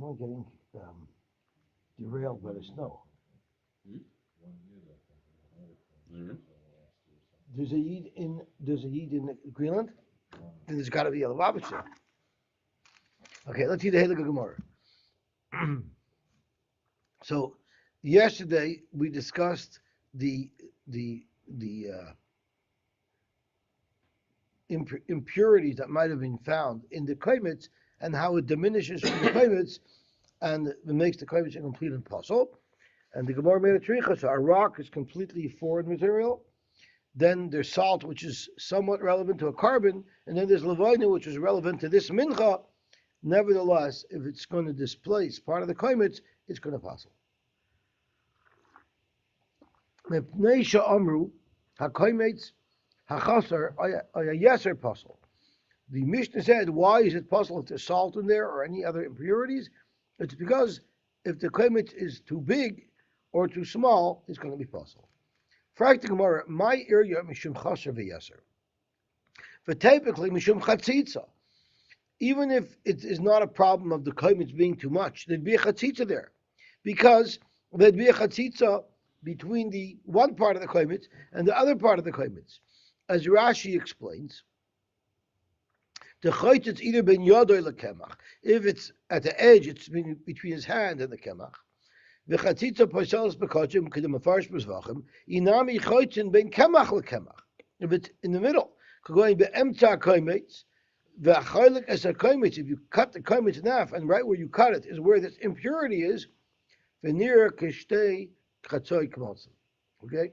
keep on getting derailed by the snow. Mm-hmm. There's a Yid in Greenland? Then there's got to be a Lubavitcher. Okay, let's see the Helig Gemara. So yesterday we discussed the the impurities that might have been found in the kaimitz and how it diminishes from the kaimitz and it makes the kaimitz incomplete and puzzle. And the Gemara made a tricha. So a rock is completely foreign material. Then there's salt, which is somewhat relevant to a carbon, and then there's levina, which is relevant to this mincha. Nevertheless, if it's going to displace part of the kaimitz, it's going to puzzle. Mepnei she'amru hakaimitz hachasar a yeser puzzle. The Mishnah said, why is it puzzle if there's salt in there or any other impurities? It's because if the kaimitz is too big or too small, it's going to be puzzle. Fragt the Gemara, my area mishum chaser v'yeser. For typically mishum chatzitza. Even if it is not a problem of the kaimitz being too much, there'd be a chatzitza there, because there'd be a chatzitza between the one part of the kaimitz and the other part of the kaimitz. As Rashi explains, the chayt either ben yodoy lekemach. If it's at the edge, it's between his hand and the kemach. V'chatzitza poiselos bekachim kedem afarsh bezvachim inami chaytin ben kemach lekemach. If it's in the middle, going be'emtza kaimitz v'achaylik as a kaimitz. If you cut the kaimitz in half, and right where you cut it is where this impurity is, v'nira kishtei chatzoy k'malzim. Okay,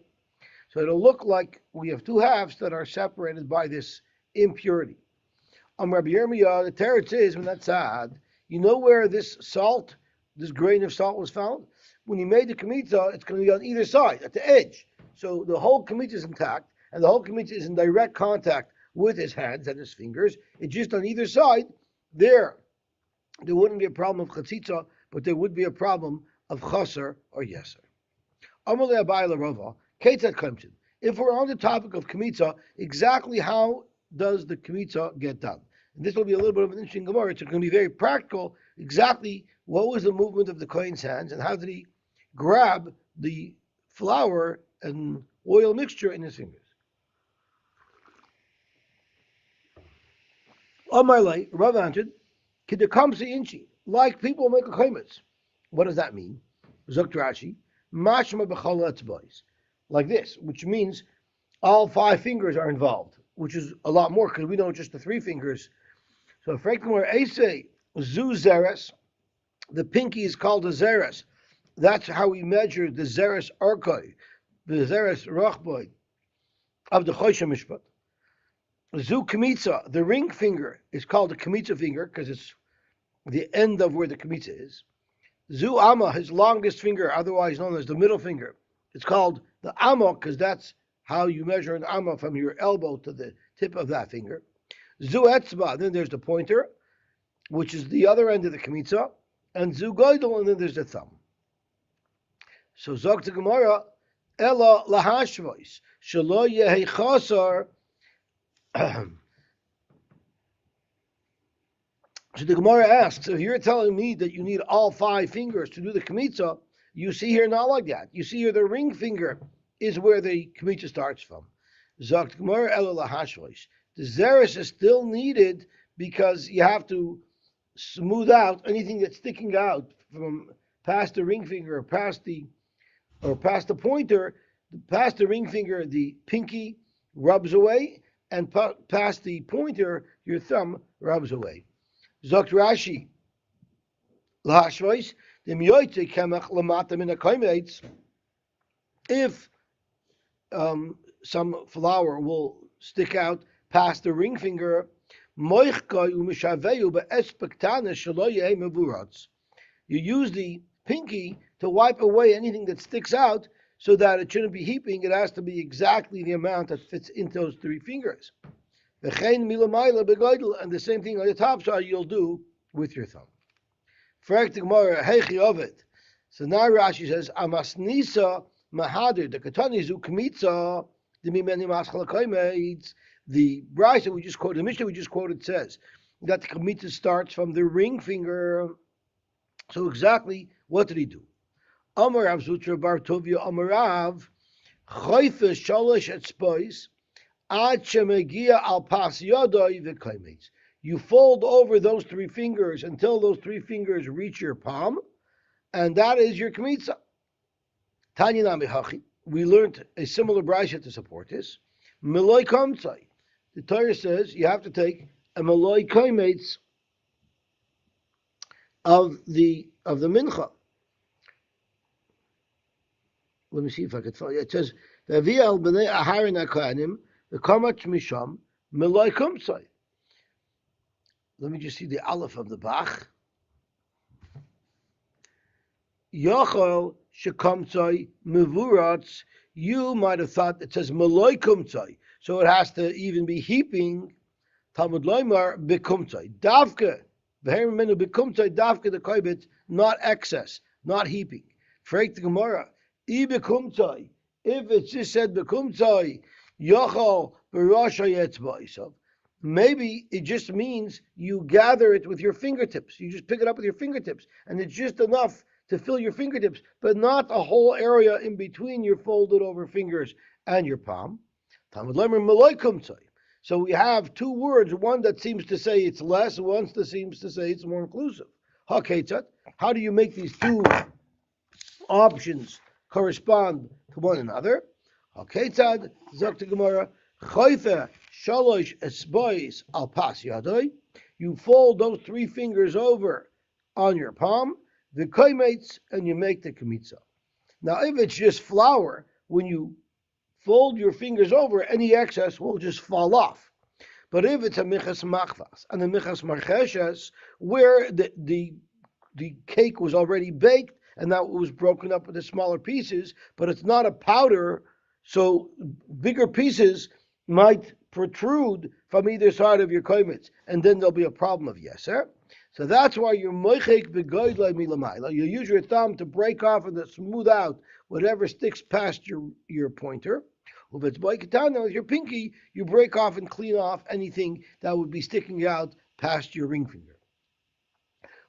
so it'll look like we have two halves that are separated by this impurity. Rabbi Yirmiyah, the teretz is when that's sad. You know where this salt, this grain of salt was found? When you made the kmitza, it's going to be on either side, at the edge. So the whole kmitza is intact, and the whole kmitza is in direct contact with his hands and his fingers. It's just on either side. There wouldn't be a problem of chatzitza, but there would be a problem of chaser or yeser. Amalei Abai LaRava, Ketzat Klemtin. If we're on the topic of kmitza, exactly how does the kmitza get done? And this will be a little bit of an interesting Gemara. It's going to be very practical. Exactly what was the movement of the Kohen's hands and how did he grab the flour and oil mixture in his fingers? On my light, Rav answered, Kidakamsi inchi, like people make a kaimitz. What does that mean? Zokt Rashi, Mashma b'chol etzbos, like this, which means all five fingers are involved, which is a lot more because we know just the three fingers. So, frankly, where Ase zu zeres, the pinky is called a zeres. That's how we measure the zeres arkoi, the zeres rachboi of the choshen mishpat. Zu kmitza, the ring finger, is called the kmitza finger because it's the end of where the kmitza is. Zu amma, his longest finger, otherwise known as the middle finger, it's called the amma because that's how you measure an amma from your elbow to the tip of that finger. Zu etzba, then there's the pointer, which is the other end of the kmitza, and zu goydel, and then there's the thumb. So zog to Gemara, ella lahashvois, shelo yehi chasar. So the Gemara asks, if you're telling me that you need all five fingers to do the kmitza, you see here not like that. You see here the ring finger is where the kmitza starts from. Zok Gemara ela lahashvois. The zeres is still needed because you have to smooth out anything that's sticking out from past the ring finger or past the pointer. Past the ring finger, the pinky rubs away, and past the pointer, your thumb rubs away. Zokt Rashi, lahashvois, the miyoyte kemach lamata min hakaimitz. If some flour will stick out past the ring finger, you use the pinky to wipe away anything that sticks out so that it shouldn't be heaping. It has to be exactly the amount that fits into those three fingers. And the same thing on the top side you'll do with your thumb. So now Rashi says, Amasnisa Mahadir, the Katanizu Kmitza, the Mimeni Maschalakaimates. The Brisa we just quoted, the Mishnah we just quoted says that the Kmitza starts from the ring finger. So exactly what did he do? Amar Rav Zutra Bar Tovia Amar Rav Choife Shalosh Etzbois Ad Shemegia Al Pas Yodoi V'Kaimetz. You fold over those three fingers until those three fingers reach your palm, and that is your kmitza. Tanya Nami Hachi. We learned a similar brayso to support this. Meloi Kamtzai. The Torah says you have to take a Meloi Kaimetz of the mincha. Let me see if I could find it. It says V'Aviel b'nei Aharon HaKohanim v'Kamach Misham Meloi Kamtzai. Let me just see the aleph of the Bach. Yochel shekamtzai mevuratz. You might have thought it says meloi kumtzai, so it has to even be heaping. Talmud loymar bekumtzai davke v'herim menu bekumtzai davke the koibet, not excess, not heaping. Freit the Gemara I bekumtzai. If it's just said bekumtzai yochel berasha yetzbaisav. Maybe it just means you gather it with your fingertips. You just pick it up with your fingertips, and it's just enough to fill your fingertips, but not a whole area in between your folded over fingers and your palm. So we have two words, one that seems to say it's less, one that seems to say it's more inclusive. How do you make these two options correspond to one another? You fold those three fingers over on your palm, the kaimetz, and you make the kmitza. Now, if it's just flour, when you fold your fingers over, any excess will just fall off. But if it's a michas machvas and a michas marcheshes, where the cake was already baked and now it was broken up into smaller pieces, but it's not a powder, so bigger pieces might protrude from either side of your kaimetz, and then there'll be a problem of yeser. So that's why you're moichek begoydlei milamayla. You use your thumb to break off and to smooth out whatever sticks past your pointer. If it's boikatana with your pinky, you break off and clean off anything that would be sticking out past your ring finger.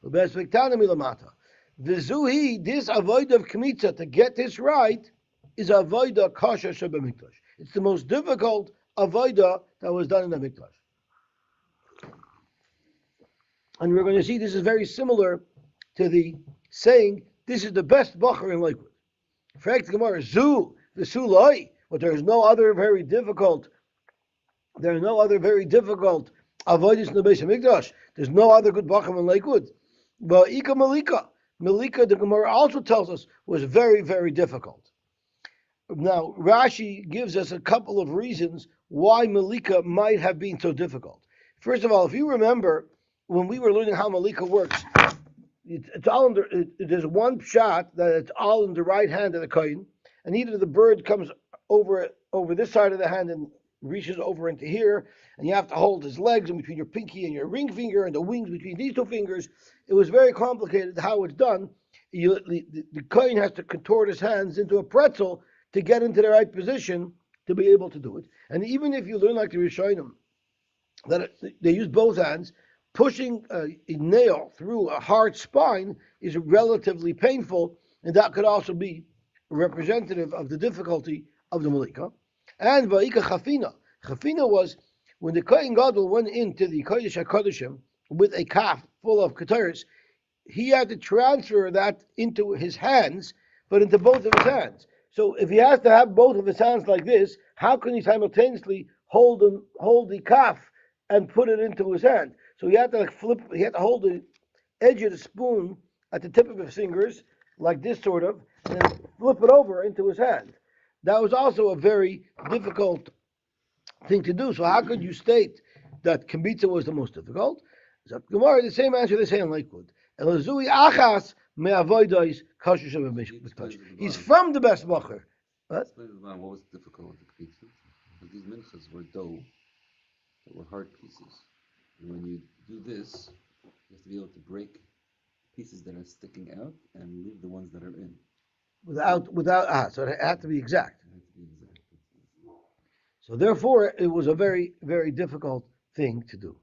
Milamata. Vizuhi, this avoid of kmitza, to get this right, is avoida kasha shebamikdash. It's the most difficult avoida that was done in the mikdash. And we're going to see this is very similar to the saying, this is the best bacher in Lakewood. Fact the Gemara, zu, the sulai, but there are no other very difficult avoidance in the base of Mikdash. There's no other good bacher in Lakewood. But Ika Malika, the Gemara also tells us, was very, very difficult. Now, Rashi gives us a couple of reasons why Malika might have been so difficult. First of all, if you remember, when we were learning how Malika works, it's all there's one shot that it's all in the right hand of the kohen, and either the bird comes over this side of the hand and reaches over into here, and you have to hold his legs in between your pinky and your ring finger, and the wings between these two fingers. It was very complicated how it's done. The kohen has to contort his hands into a pretzel to get into the right position to be able to do it. And even if you learn like the Rishonim, that they use both hands, pushing a nail through a hard spine is relatively painful, and that could also be representative of the difficulty of the Malika. And Va'ika Chafina. Chafina was when the Kohen Gadol went into the Kodesh HaKodeshim with a calf full of keteris, he had to transfer that into his hands, but into both of his hands. So if he has to have both of his hands like this, how can he simultaneously hold the calf and put it into his hand? So he had to he had to hold the edge of the spoon at the tip of his fingers, like this sort of, and then flip it over into his hand. That was also a very difficult thing to do. So how could you state that Kmitza was the most difficult? So Gemara, the same answer they say in Lakewood. Elazui achas me'avoidais kasher shebemikdash. He's from the best bacher. What was difficult with the Kmitza? But these minchas were dough that were hard pieces. And when you do this, you have to be able to break pieces that are sticking out and leave the ones that are in. So it had to be exact. So therefore, it was a very, very difficult thing to do.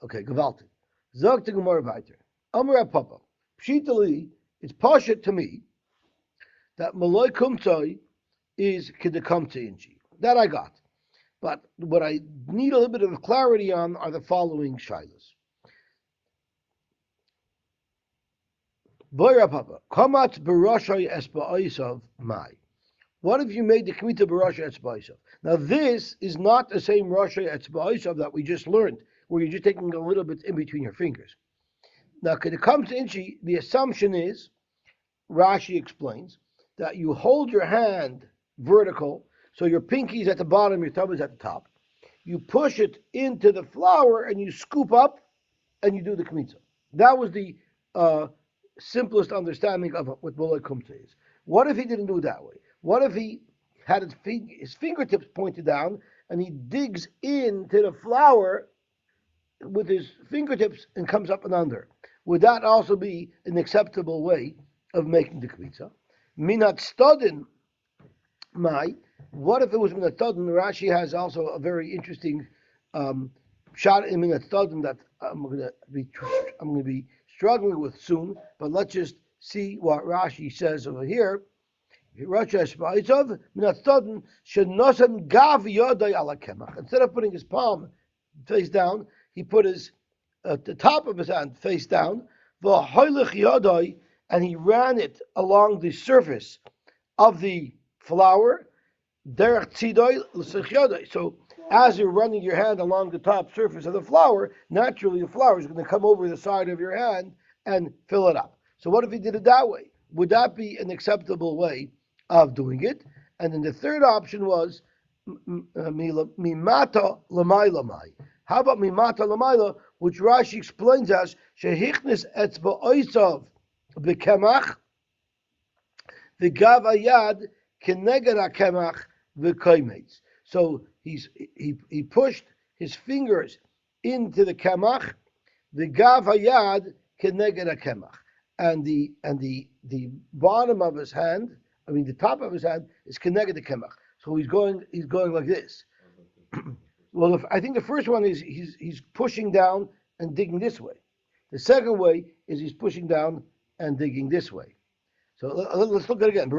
Okay, Gewaltig. Zog to Gemara weiter. Amar Papa. Pshitali, it's pashut to me that Malay Kumtzai is Kidakamta Inchi. That I got. But what I need a little bit of clarity on are the following shilas. Boira Papa, Kamat Barashai Espaisav Mai. What if you made the Kmita Barasha Etzbaisav? Now this is not the same Rasha Etzbaisav that we just learned, where you're just taking a little bit in between your fingers. Now, when it comes to Inchi, the assumption is, Rashi explains, that you hold your hand vertical, so your pinky is at the bottom, your thumb is at the top. You push it into the flour and you scoop up and you do the kmitza. That was the simplest understanding of what Molay Kumta is. What if he didn't do it that way? What if he had his fingertips pointed down and he digs into the flour with his fingertips and comes up and under? Would that also be an acceptable way of making the kmitza? Minat stodin mai. What if it was minat stodin? Rashi has also a very interesting shot in minat stodin that I'm going to be struggling with soon. But let's just see what Rashi says over here. Instead of putting his palm face down, he put his the top of his hand face down, and he ran it along the surface of the flour. So as you're running your hand along the top surface of the flour, naturally the flour is going to come over the side of your hand and fill it up. So what if he did it that way? Would that be an acceptable way of doing it? And then the third option was mimata l'may. How about mimata l'mayla, which Rashi explains as shehichnis etzba oisav b'kemach v'gav ayad keneged hakemach v'koimetz. So he pushed his fingers into the kemach, v'gav ayad keneged hakemach, and the bottom of his hand, the top of his hand is keneged the kemach. So he's going like this. Well, I think the first one is he's pushing down and digging this way. The second way is he's pushing down and digging this way. So let's look at it again.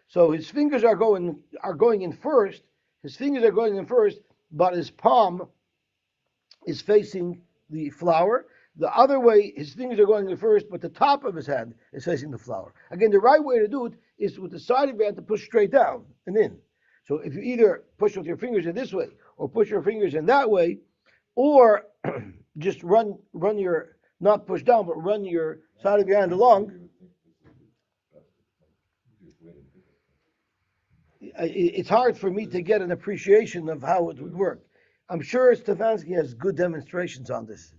So his fingers are going in first. His fingers are going in first, but his palm is facing the flour. The other way, his fingers are going in first, but the top of his hand is facing the flour. Again, the right way to do it is with the side of your hand to push straight down and in. So if you either push with your fingers in this way, or push your fingers in that way, or just run your, not push down, but run your side of your hand along. It's hard for me to get an appreciation of how it would work. I'm sure Stefanski has good demonstrations on this.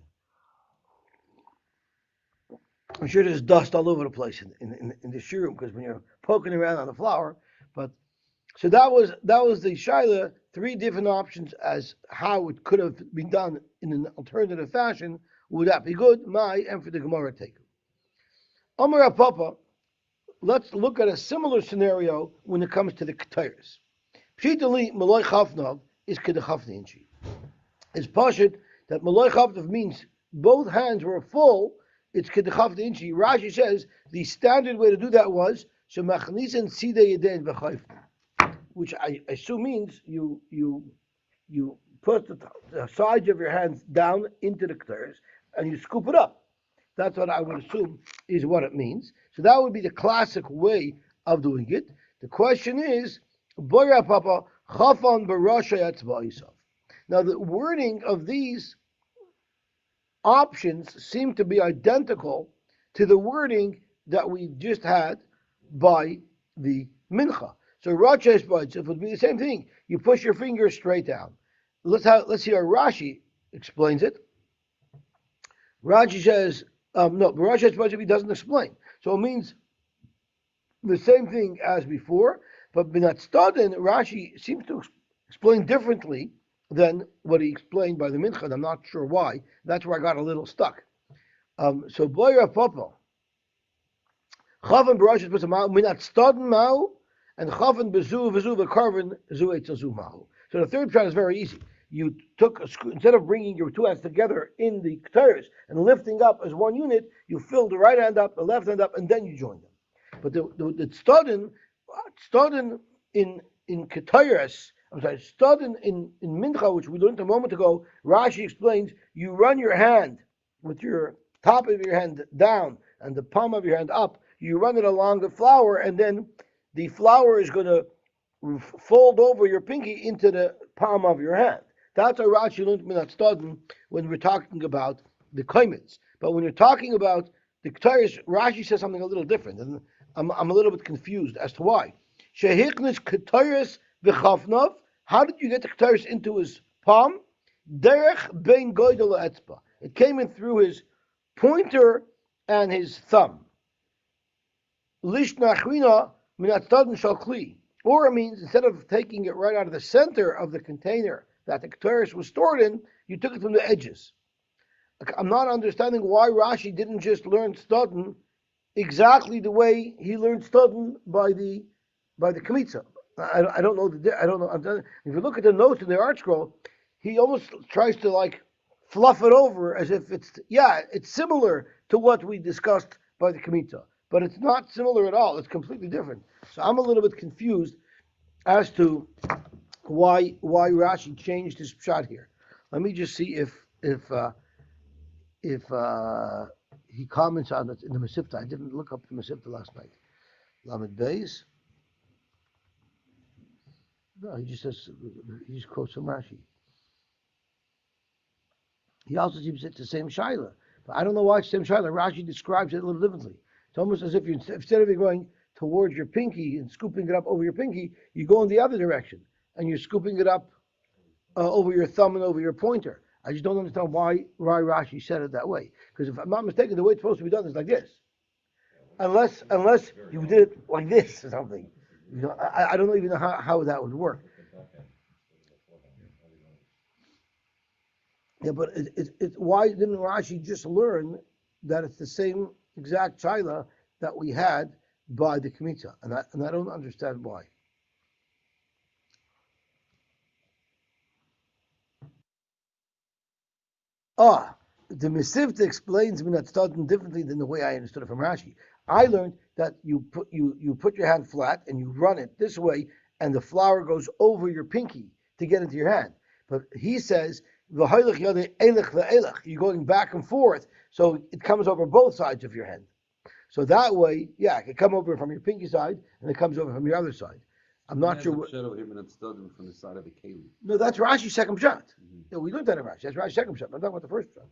I'm sure there's dust all over the place in the showroom because when you're poking around on the flour. But so that was the shaila. 3 different options as how it could have been done in an alternative fashion. Would that be good? And for the Gemara take. Amar Papa. Let's look at a similar scenario when it comes to the ketayros. Pshitali maloi chafnav is kedachafni inchi. It's pashut that maloi chafnav means both hands were full. It's kedachafni inchi. Rashi says the standard way to do that was shemachnisen sidei yedein v'chayf, which I assume means you put the sides of your hands down into the ketayros and you scoop it up. That's what I would assume is what it means. So that would be the classic way of doing it. The question is, Boya Papa Chafan Barasha Etzbaisav. Now the wording of these options seem to be identical to the wording that we just had by the Mincha. So Rasha Etzbaisav would be the same thing. You push your fingers straight down. Let's see how Rashi explains it. Rashi says, no, Barasha Etzbaisav doesn't explain. So it means the same thing as before, but Binat Stadin, Rashi seems to explain differently than what he explained by the Mincha. I'm not sure why. That's where I got a little stuck. So Boya Papa, Chavan Barasha Etzbaisav Ma'u, Binat Stadin Ma'u, and Chavan Bezu V'Zu V'Karvan Zu Eitzazu Ma'u. So the third shot is very easy. you took instead of bringing your two hands together in the ketores and lifting up as one unit, you filled the right hand up, the left hand up, and then you joined them. But the studin in ketores, I'm sorry, studin in mincha, which we learned a moment ago. Rashi explains you run your hand with your top of your hand down and the palm of your hand up. You run it along the flour, and then the flour is going to fold over your pinky into the palm of your hand. That's a Rashi learned minat stadin when we're talking about the koimets. But when you're talking about the ketores, Rashi says something a little different, and I'm a little bit confused as to why. Shehiknis ketores v'chafnov. How did you get the ketores into his palm? Derech ben goydel etzba. It came in through his pointer and his thumb. Lishna achrina minat stadin shal kli. Or it means instead of taking it right out of the center of the container that the ketores was stored in, you took it from the edges. I'm not understanding why Rashi didn't just learn Stodden exactly the way he learned Stodden by the Kmitza. I don't know. I don't know. If you look at the notes in the art scroll, he almost tries to like fluff it over as if it's similar to what we discussed by the Kmitza, but it's not similar at all. It's completely different. So I'm a little bit confused as to why Rashi changed his shot here. Let me just see if he comments on it in the Masifta. I didn't look up the Masifta last night. Lamed Beis. No, he just quotes from Rashi. He also seems it's the same Shaila. But I don't know why it's the same Shaila. Rashi describes it a little differently. It's almost as if instead of you going towards your pinky and scooping it up over your pinky, you go in the other direction. And you're scooping it up over your thumb and over your pointer. I just don't understand why Rashi said it that way. Because if I'm not mistaken, the way it's supposed to be done is like this. Unless you did it like this or something. You know, I don't even know how that would work. Yeah, but why didn't Rashi just learn that it's the same exact shaila that we had by the Kmitza? And I don't understand why. The Mesivta explains Minat Stadin differently than the way I understood it from Rashi. I learned that you put your hand flat and you run it this way, and the flour goes over your pinky to get into your hand. But he says you're going back and forth, so it comes over both sides of your hand. So that way, it can come over from your pinky side and it comes over from your other side. I'm not sure. Shadow him and Stodden from the side of the keli. No, that's Rashi's second shot. Mm-hmm. Yeah, we learned that in Rashi. That's Rashi's second shot. I'm talking about the first shot.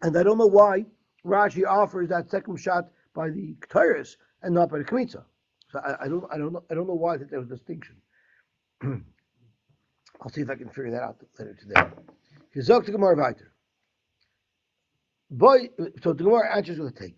And I don't know why Rashi offers that second shot by the Ketores and not by the Kmitza. So I don't know why that there was a distinction. I'll see if I can figure that out later today. Gezok to Gemara weiter. Boy, so the Gemara answers with a take.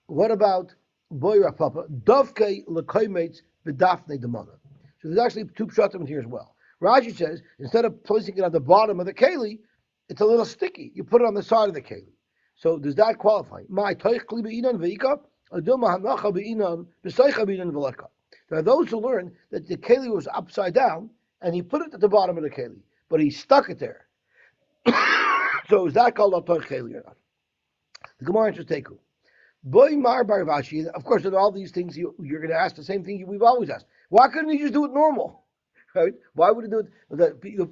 What about Boy Rapapa? Dovke lekoimates b'dafne demana. So there's actually two pshatim here as well. Rashi says instead of placing it on the bottom of the keli, it's a little sticky. You put it on the side of the keli. So does that qualify? My toich kli be'inan veika adilma hanacha be'inan b'seicha be'inan v'leka. There are those who learn that the keli was upside down and he put it at the bottom of the keli, but he stuck it there. So is that called a toich keli or not? The Gemara answers teku. Boy mar bar Vashi. Of course, in all these things, you're going to ask the same thing we've always asked. Why couldn't he just do it normal? Right? Why would he do it? The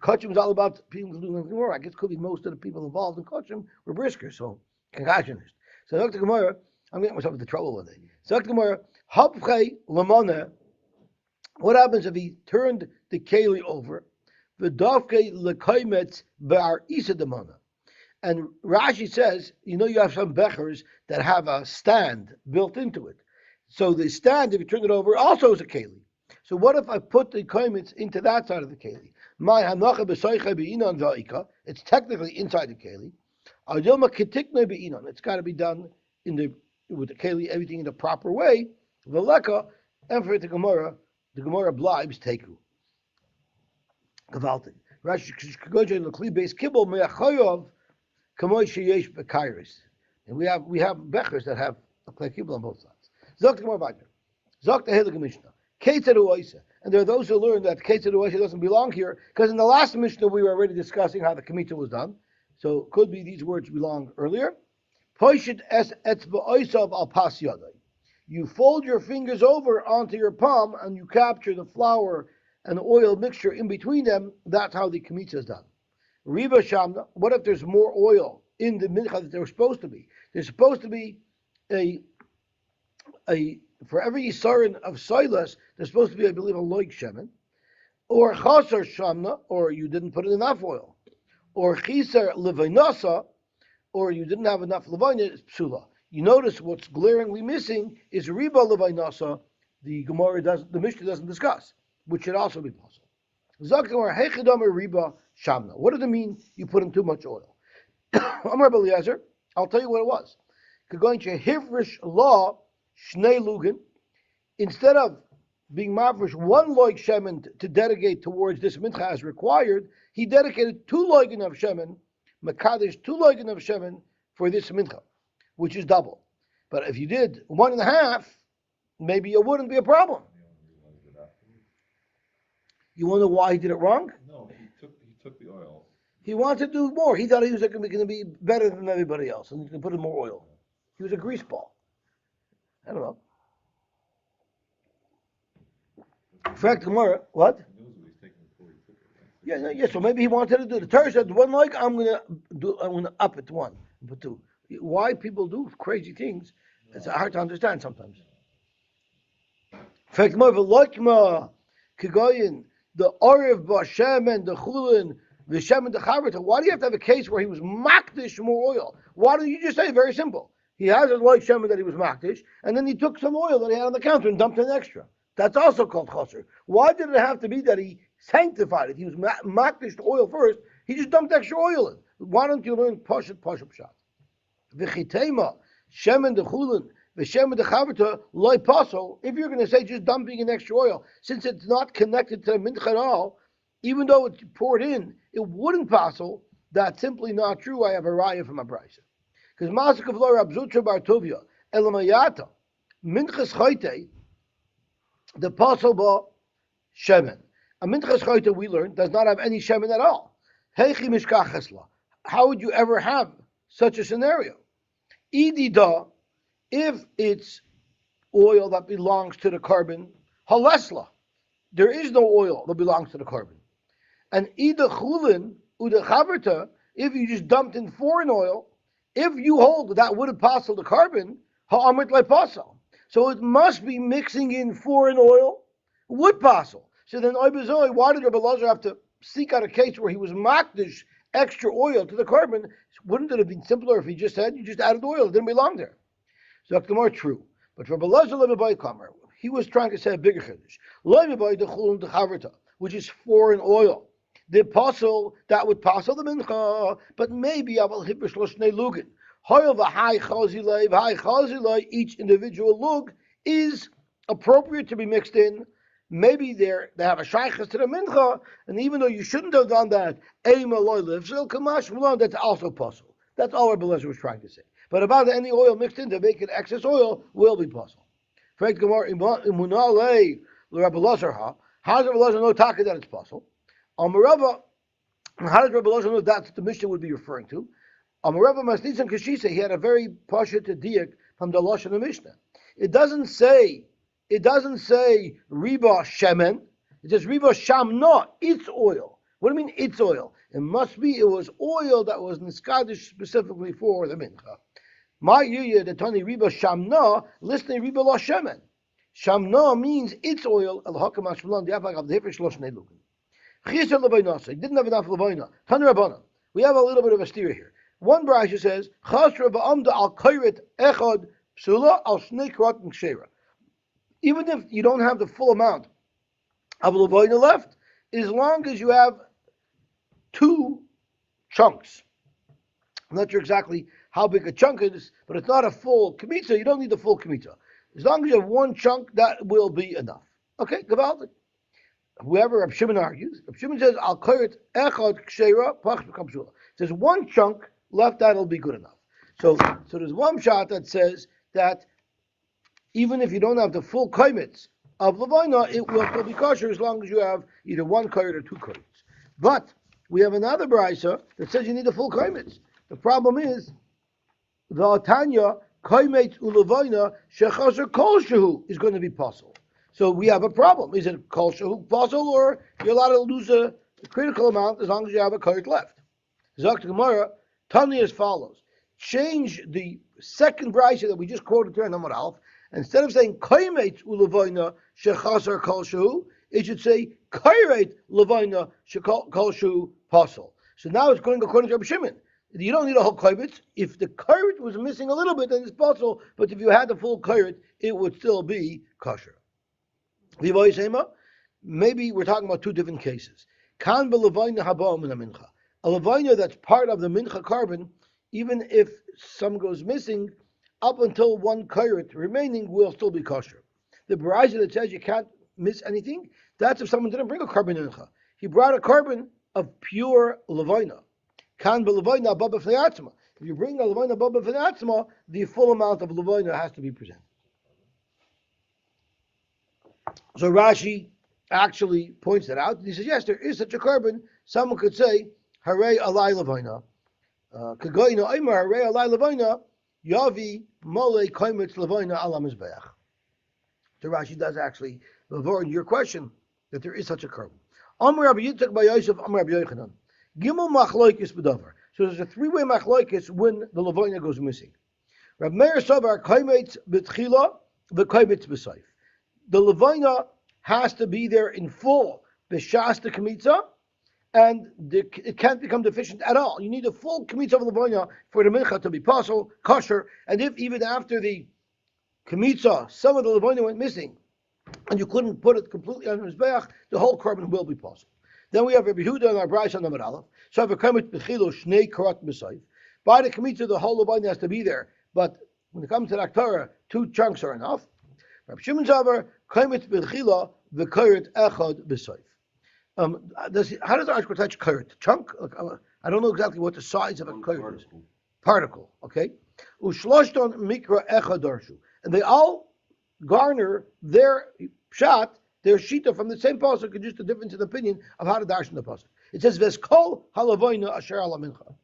Kachim is all about people doing anything more. I guess it could be most of the people involved in Kachim were brisker, so concussionist. So Dr. Gemara, I'm getting myself into trouble one day. So Dr. Gemara, Hapchei Lamana, what happens if he turned the Keli over? V'davkei lekaimetz be'ar isa demana. And Rashi says, you have some bechers that have a stand built into it. So the stand, if you turn it over, also is a keli. So what if I put the koimets into that side of the keli? My hanacha b'soicha be'inan va'ika. It's technically inside the keli. Adilma ketikne be'inan. It's got to be done with the keli, everything in the proper way. V'leka, and for the Gemara blibes teku. Gavaltin. Rashi k'goja l'kli beis kibble me'achayov. And we have bechers that have a klei kibble on both sides. Zok the Gemara weiter. Zok the Heilige Mishnah. Keitzer u'oisa. And there are those who learn that Ketzad Yosy doesn't belong here, because in the last Mishnah we were already discussing how the Kmitza was done. So it could be these words belong earlier. Poishit es etzba oisav al pas yadai. You fold your fingers over onto your palm and you capture the flour and the oil mixture in between them. That's how the Kmitza is done. Riba Shamna, what if there's more oil in the mincha that there was supposed to be? There's supposed to be a for every Yisarin of Silas, there's supposed to be, I believe, a loik shemen, or chaser shamna, or you didn't put in enough oil, or chiser levainasa, or you didn't have enough levaina, it's psula. You notice what's glaringly missing is riba levainasa. The Mishnah doesn't discuss, which should also be possible. Zakar hechidam riba shamna. What does it mean? You put in too much oil. Amar Eliezer, I'll tell you what it was. Going to hivrish law shnei lugin, instead of being mavrish one loig shemen to dedicate towards this mincha as required, he dedicated 2 loigin of shemen, makadesh 2 loigin of shemen for this mincha, which is double. But if you did 1.5, maybe it wouldn't be a problem. You want to know why he did it wrong? No, he took the oil. He wanted to do more. He thought he was going to be better than everybody else, and he can put in more oil. He was a grease ball. I don't know. In fact, Gemara, what? He knows what he's taking before he took it, right? Yeah. So maybe he wanted to do. The Torah said 1 leg. I'm gonna up it to 1 and put 2. Why people do crazy things? It's hard to understand sometimes. In fact, more of a loikma kigoyin, the Oriv Bashem and the Chulin, the Shem and the Chavrita. Why do you have to have a case where he was makdish more oil? Why don't you just say very simple? He has a loik Shem that he was makdish, and then he took some oil that he had on the counter and dumped in extra. That's also called chaser. Why did it have to be that he sanctified it? He was makdish the oil first. He just dumped extra oil in. Why don't you learn pashat pshat? V'chitema Shem and the Chulin, the Shem and the Chavrita loy paso. If you're going to say just dumping in extra oil, since it's not connected to the mincha at all, even though it's poured in, it wouldn't paso. That's simply not true. I have a raya from a brisa. Because Masik of Lor Abzutra Bar Tovia, Elamayata, Minchas Chayte, the Pasul Ba Shemen. A Minchas Chayte, we learned, does not have any Shemen at all. Heichi Mishkachesla. How would you ever have such a scenario? Idida, if it's oil that belongs to the carbon, Halesla, there is no oil that belongs to the carbon. And Ida Chulin, Uda Chaverta, if you just dumped in foreign oil, if you hold that would have passed the carbon, ha'amrit le'pasal. So it must be mixing in foreign oil, would passel. So then, why did Rabbi Lazar have to seek out a case where he was makdish extra oil to the carbon? Wouldn't it have been simpler if he just said, you just added oil, it didn't belong there? So that's more true. But Rabbi Lazar Levi Kamer, he was trying to say a bigger chiddush. Levi the chulun the chaverta, which is foreign oil. The apostle that would pass the mincha, but maybe I will hibish loshnei lugin. However, each individual lug is appropriate to be mixed in. Maybe they have a shaykhs to the mincha, and even though you shouldn't have done that, that's also possible. That's all Rabbi Lezer was trying to say. But about any oil mixed in to make it excess oil will be possible. How does Rabbi Lezer know taka that it's possible? Amarava, how does Rabbi Elazar know that's what the Mishnah would be referring to? Amarava Masnitzan Kashisa, he had a very pasha to diak from the Lashon of the Mishnah. It doesn't say Riba Shemen, it says Riba Shamna, it's oil. What do you mean it's oil? It was oil that was niskadish specifically for the mincha. My yuya, the Tani Riba Shamna, listening Riba La Shemen. Shamna means it's oil, al hakam ashmalan, the afak of the hifish Lashon Elukim. He didn't have enough levaina. We have a little bit of a steer here. One brayso says, even if you don't have the full amount of levaina left, as long as you have 2 chunks. I'm not sure exactly how big a chunk it is, but it's not a full kmitza. You don't need the full kmitza. As long as you have 1 chunk, that will be enough. Okay, Gavaldik. Whoever Reb Shimon argues, Reb Shimon says, Al koyret echad kshera pach b'kamshula. Says 1 chunk left, that'll be good enough. So there's one shot that says that even if you don't have the full kaimitz of levina, it will still be kosher as long as you have either one koyet or two koyets. But we have another brisa that says you need a full koyet. The problem is the Tanya koyet ulevina shechaser kol shehu is going to be possible. So we have a problem. Is it kol shehu possible, or you're allowed to lose a critical amount as long as you have a koyet left? Zok Gemara, Tanya as follows. Change the second brisa that we just quoted here in Amar Aleph. Instead of saying koyet ulevina shechaser kol shehu, it should say koyet levina shekol shehu possible. So now it's going according to Rabbi Shimon. You don't need a whole koyet. If the koyet was missing a little bit, then it's possible. But if you had the full koyet, it would still be kosher. Maybe we're talking about two different cases. Kan belevina haba min mincha. A levina that's part of the mincha carbon, even if some goes missing, up until one koyet remaining will still be kosher. The brisa that says you can't miss anything, that's if someone didn't bring a carbon mincha. He brought a carbon of pure levina. Kan belevina haba b'fnei atzma. If you bring a levina haba b'fnei atzma, the full amount of levina has to be presented. So Rashi actually points that out. He says, yes, there is such a carbon. Someone could say, Harei alai levina. Kagoyna oimer harei alai levina, yavi mole koimitz levina ala mizbeach. So Rashi does actually avoid your question that there is such a carbon. Amar Rabbi Yitzchak by Yosef, Amar Rabbi Yochanan. Gimel machloikis b'davar. So there's a three-way machloikis when the levina goes missing. Rabbi Meir Sovar koimitz b'tchila v'koimitz b'sayf. The levina has to be there in full, b'shas the kmitza, and it can't become deficient at all. You need a full kmitza of levina for the mincha to be possible, kosher, and if even after the kmitza, some of the levina went missing, and you couldn't put it completely on the mizbeach, the whole carbon will be possible. Then we have Rabbi Yehuda and our brayso on the Aleph. So if a komet b'chilo shnei karat b'sayf, by the kmitza the whole levina has to be there, but when it comes to the Torah, two chunks are enough. Rabbi Shimon Zavar, komet b'chila v'koret echad b'sayf. How does the article touch koret? Chunk? I don't know exactly what the size of a koret is. Particle, okay? Ushloshton mikra echad darshu. And they all garner their pshat, their shita from the same pasuk, just a difference in opinion of how to darshan the pasuk. It says, Veskol halavoina asher ala mincha.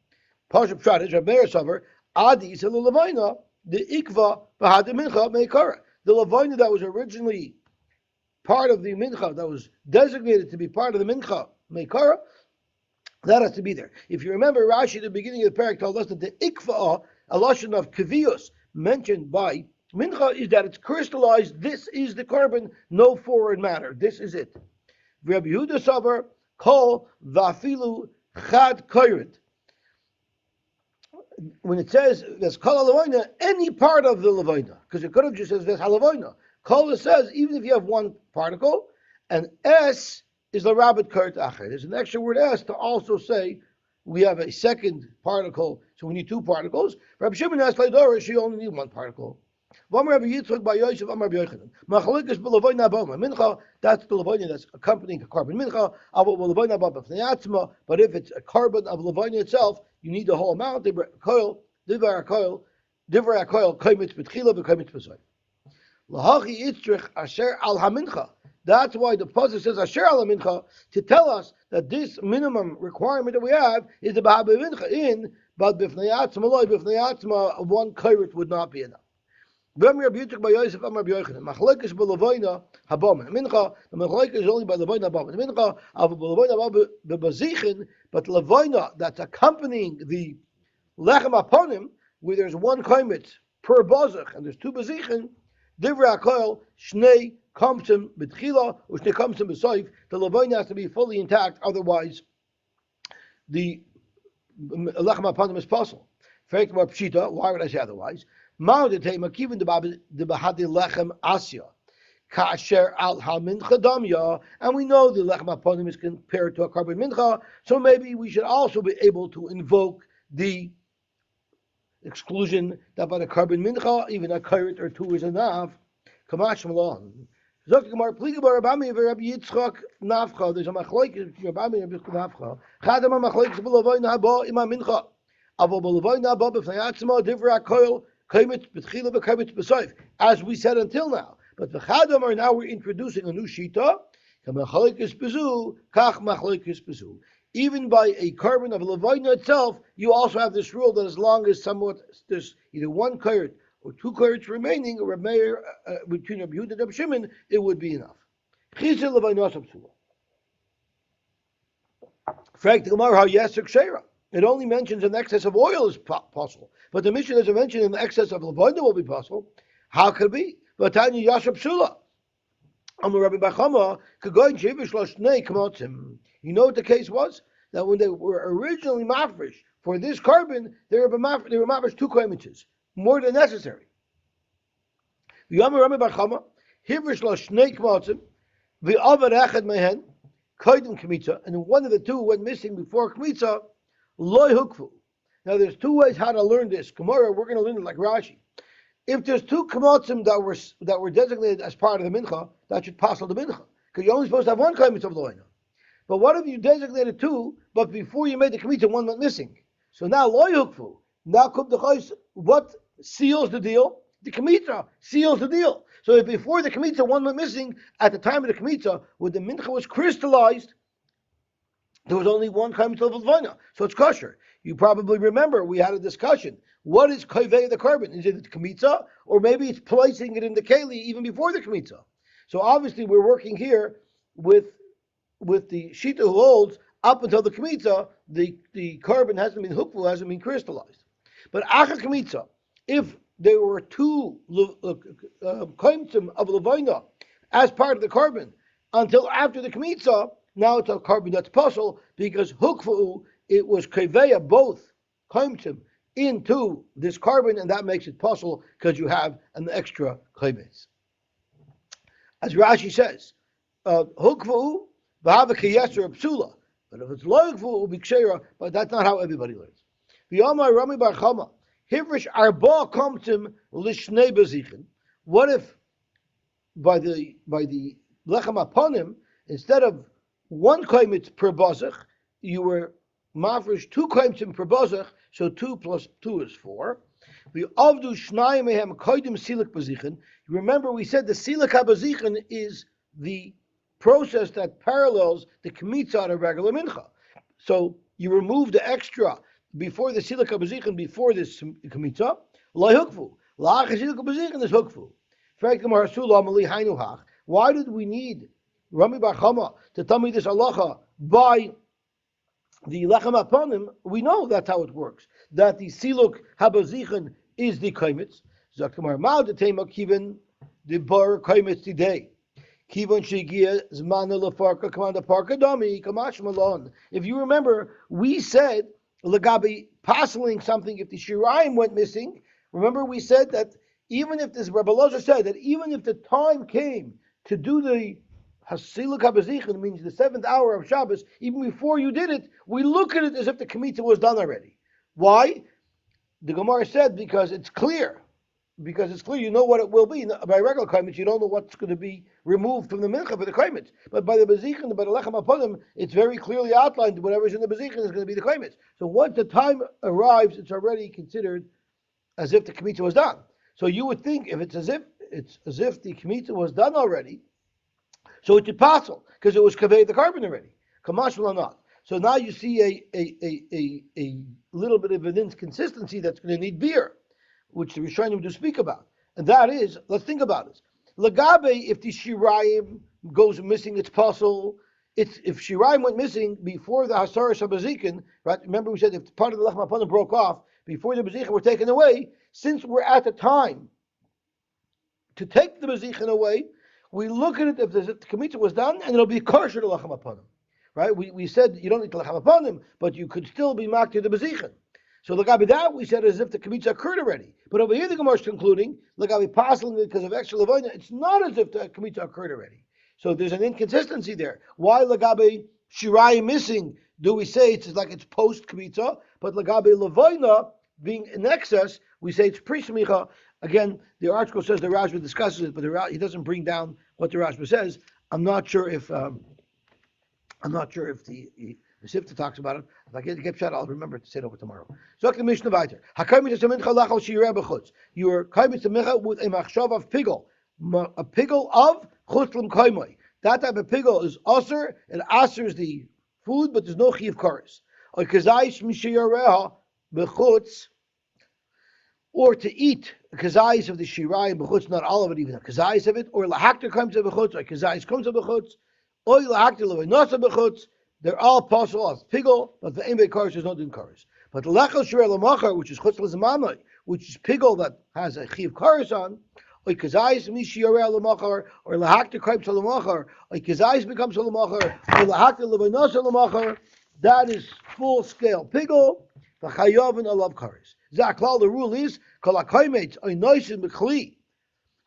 Pasuk pshat is Rabbi Meir Sover, Adi is levina, the ikva b'had mincha meikara. The levina that was originally part of the mincha, that was designated to be part of the mincha meikara, that has to be there. If you remember, Rashi at the beginning of the parak told us that the ikva, a lashon of kavios, mentioned by mincha, is that it's crystallized. This is the carbon, no foreign matter. This is it. Rabbi Yehuda Savar kol vafilu chad koyret. When it says there's kol halavina, any part of the levina, because it could have just said there's halavina. Kol says even if you have one particle, and S is the rabbit kurt acher. There's an extra word S to also say we have a second particle, so we need two particles. Rabbi Shimon has Leidora, she only need one particle. Rabbi Yitzchak by Yosef, Rabbi Yochanan. Machalikas b'levina b'oma mincha. That's the levina that's accompanying a carbon mincha. But if it's a carbon of levina itself, you need the whole amount. Divrei akoil, koimitz b'tchila v'koimitz b'sayf. Lahachi itzrich asher al hamincha. That's why the pasuk says asher al hamincha, to tell us that this minimum requirement that we have is the b'haba mincha in, but b'fnei atzma one koyret would not be enough. The machlokes is only by levina habam mincha. But levina that's accompanying the lechem aponim, where there's one koimet per bazach and there's two bazichin. Divrei akoil shnei kamsim b'tchila or shnei kamsim b'sayf. The levina has to be fully intact, otherwise the lechem aponim is possible. Why would I say otherwise? So maybe we should also be able to invoke the exclusion that by the carbon mincha, even a karet or two is enough. Kamash malon. There's a machlokes Rabbi and Nafcha. Chadam machlokes b'levina haba ima mincha. Avo b'levina haba b'fnei atzma divrei akoil. As we said until now, But the Chadamar, now we're introducing a new shita. Even by a carbon of Levina itself, you also have this rule that as long as there's either one karet or two karets remaining, or between Rabbi Yehuda and Rabbi Shimon, it would be enough. It only mentions an excess of oil is possible, but the Mishnah doesn't mention an excess of Levina will be possible. How could it be? Vatanya Yasab Psula. You know what the case was? That when they were originally mafresh for this carbon, they were mafresh two koimiches, more than necessary. And one of the two went missing before kmitza, loy hukfu. Now there's two ways how to learn this. Gemara, we're going to learn it like Rashi. If there's two kmotzim that were designated as part of the mincha, that should pass on the mincha, because you're only supposed to have one kaimitz of loina. But what if you designated two, but before you made the kmitza, one went missing? So now loy hukfu. Now kum dechais. What seals the deal? The kmitza seals the deal. So if before the kmitza one went missing, at the time of the kmitza, when the mincha was crystallized, there was only one kaimitz of loina, so it's kosher. You probably remember we had a discussion. What is koivei the carbon? Is it the kmitza, or maybe it's placing it in the keli even before the kmitza? So obviously we're working here with the shita who holds up until the kmitza, the carbon hasn't been hukfu, hasn't been crystallized. But achas kmitza, if there were two koimtzim of levaina as part of the carbon until after the kmitza, now it's a carbon that's puzzle because hukfu, it was koveya both koimtzim into this carbon, and that makes it possible because you have an extra chaymes. As Rashi says, hukvu v'hava kiyeser psula. But if it's lo hukvu, it will be kshera. But that's not how everybody learns. V'yamar Rami bar Chama hivrish arba komtim lishnei bezichen. What if by the lechem aponim, instead of one kaimitz per bazach, you were mafresh two kaimitzim per bazach, so 2 plus 2 is 4. We avdu shnai mehem koidim silik bazichen. Remember, we said the silik habazichen is the process that parallels the kmitza on a regular mincha. So you remove the extra before the silik habazichen, before this kmitza. Lai hukfu. La'ach silik habazichen is hukfu. Why did we need Rami bar Chama to tell me this halacha by the lechem aponim? We know that's how it works. That the siluk habazichen is the kaimitz. Zaktamar ma'od the tema kiven the bar kaimitz today. Kiven shegia zman lefarka command parka dami kamash malon. If you remember, we said legabi passeling something if the shiraim went missing. Remember, we said that even if this Rabbi Loza said that even if the time came to do the Hasiluk HaBazichin, means the 7th hour of Shabbos, even before you did it, we look at it as if the Kmitza was done already. Why? The Gemara said because it's clear. Because it's clear, you know what it will be. By regular Kaimitz, you don't know what's going to be removed from the Mincha for the Kaimitz. But by the Bazichin, by the Lechem HaPonim, it's very clearly outlined whatever's in the Bazichin is going to be the Kaimitz. So once the time arrives, it's already considered as if the Kmitza was done. So you would think if it's as if the Kmitza was done already, so it's possible because it was kaveh the carbon already. Kamashal or not. So now you see a little bit of an inconsistency that's going to need beer, which the Rishonim do speak about, and that is, let's think about it. Lagabe, if the shirayim goes missing, it's possible. If shirayim went missing before the hasar shabazikin, right? Remember we said if part of the lechem hapanim broke off before the bazikin were taken away, since we're at the time to take the bazikin away, we look at it if the kmitza was done, and it'll be kosher to lechem hapanim, right? We said you don't need to lechem hapanim, but you could still be marked to the bazikin. So lagabi that we said as if the kmitza occurred already. But over here the Gemara is concluding lagabi passeling because of extra levina, it's not as if the kmitza occurred already. So there's an inconsistency there. Why lagabi shirai missing? Do we say it's like it's post kmitza? But lagabi levina being in excess, we say it's pre-smicha. Again, the article says the Rashba discusses it, but he doesn't bring down what the Rashba says. I'm not sure if the Sifta talks about it. If I get shot, I'll remember to say it over tomorrow. So the Mishnah weiter. You are kaimit mincha with a machshav of pigel. A pickle of chutlam kaimai. That type of pickle is aser, and aser is the food, but there's no chiv kares. Or kazayis mishayareha bechutz, or to eat kazayis of the shirai bechutz, not all of it, even the kazayis of it, or lahakta comes to bechutz, or kazayis comes to bechutz, or lahakta levinasa bechutz. They're all possible as pickle, but the imbe kares is not doing kares. But lechel shirai lamachar, which is chutz lezamanai, which is pickle that has a chiv kares on, or kazayis mishiarei lamachar, or lahakta kares lamachar, or kazayis becomes a lamachar, or lahakta levinasa lamachar. That is full scale pickle. The chayavin alav kares. Zaklal, the rule is kolakaimates are nice and mekli.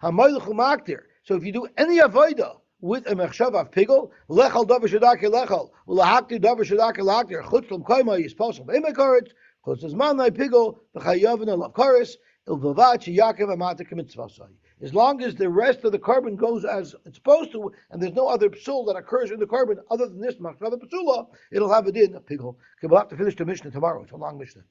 Hamayluchu maktir. So if you do any avoda with a mechshav of pickle, lechal davar shadake lechal, ulahakti davar shadake lahaktir, chutz lam kaimai is possible. Imekaretz, chutz zmanai pickle, the chayavin alav kares, ilvavat sheyakev amatik mitzvasai. As long as the rest of the carbon goes as it's supposed to, and there's no other psul that occurs in the carbon other than this machshava psula, it'll have a din of pickle. Okay, we'll have to finish the Mishnah tomorrow. It's a long Mishnah.